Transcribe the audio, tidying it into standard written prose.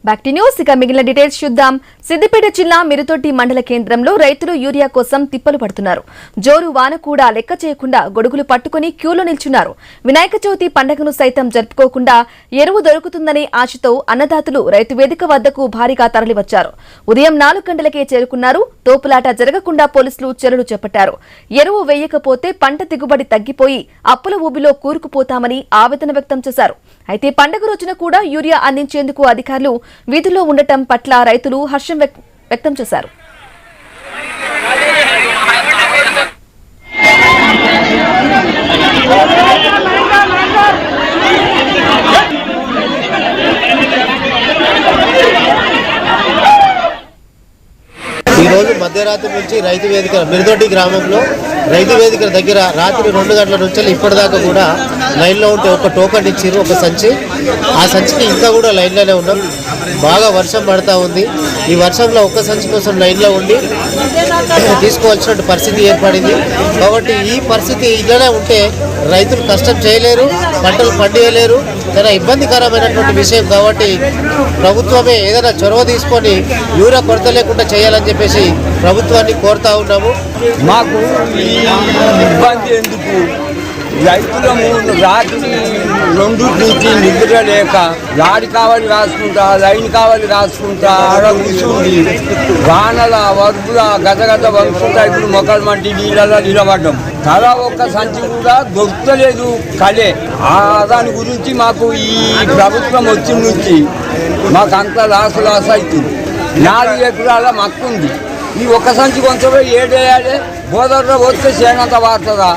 Back to news. ఇక మిగిలిన details చూద్దాం. సిద్దిపేట జిల్లా మిరుతొట్టి మండల కేంద్రంలో రైతులు యూరియా కోసం తిప్పలు పడుతున్నారు. జోరు వాన కూడా లెక్క చేయకుండా గొడుగులు పట్టుకుని క్యూలో నిల్చున్నారు. వినాయక చవితి పండుగను సైతం జరుపుకోకుండా ఎరువు దొరుకుతుందనే ఆశతో అన్నదాతలు రైతు వేదిక వద్దకు భారీగా తరలివచ్చారు. ఉదయం 4 గంటలకే చేరుకున్నారు. తోపులాట జరగకుండా పోలీసులు చర్యలు చేపట్టారు. ఎరువు వేయకపోతే పంట దిగుబడి తగ్గిపోయి అప్పుల ఊబిలో కూరుకుపోతామని ఆవేదన వ్యక్తం చేశారు. అయితే పండుగ రోజున కూడా యూరియా అందించేందుకు అధికారులు వీధుల్లో ఉండటం పట్ల రైతులు హర్షం వ్యక్తం చేశారు. ఈ రోజు మధ్యరాత్రి నుంచి రైతు వేదిక మిరుదొడ్డి గ్రామంలో రైతు వేదిక దగ్గర రాత్రి 2 గంటల నుంచి ఇప్పటిదాకా కూడా లైన్లో ఉంటే ఒక టోకన్ ఇచ్చారు, ఒక సంచి. ఆ సంచికి ఇంకా కూడా లైన్లోనే ఉన్నాం. బాగా వర్షం పడతా ఉంది. ఈ వర్షంలో ఒక్క సంచి కోసం లైన్లో ఉండి తీసుకోవాల్సిన పరిస్థితి ఏర్పడింది. కాబట్టి ఈ పరిస్థితి ఇలానే ఉంటే రైతులు కష్టం చేయలేరు, పంటలు పండియలేరు. చాలా ఇబ్బందికరమైనటువంటి విషయం. కాబట్టి ప్రభుత్వమే ఏదైనా చొరవ తీసుకొని యూరియా కొరత లేకుండా చేయాలని చెప్పేసి ప్రభుత్వాన్ని కోరుతా ఉన్నాము. మాకు ఈ ఇబ్బంది ఎందుకు? రైతులము రాత్రి 2 నుంచి నిద్ర లేక గాడి కావాలి రాసుకుంటా, లైన్ కావాలి రాసుకుంటా, ఆడ కూర్చుంది వానల వరుపుల గజగజ వరుపుకుంటా ఇప్పుడు మొక్కలు మంటి నీళ్ళలో నిలబడ్డం. తలా ఒక్క సంచి కూడా దొరకలేదు కలే. దాని గురించి మాకు ఈ ప్రభుత్వం వచ్చిన నుంచి మాకు అంత లాస్ అవుతుంది. 4 ఎకరాల మక్కుంది. ఈ ఒక్క సంచి కొంచెం ఏడేయాలి. బోదర్లో వస్తే చేనంత వాడుతుందా?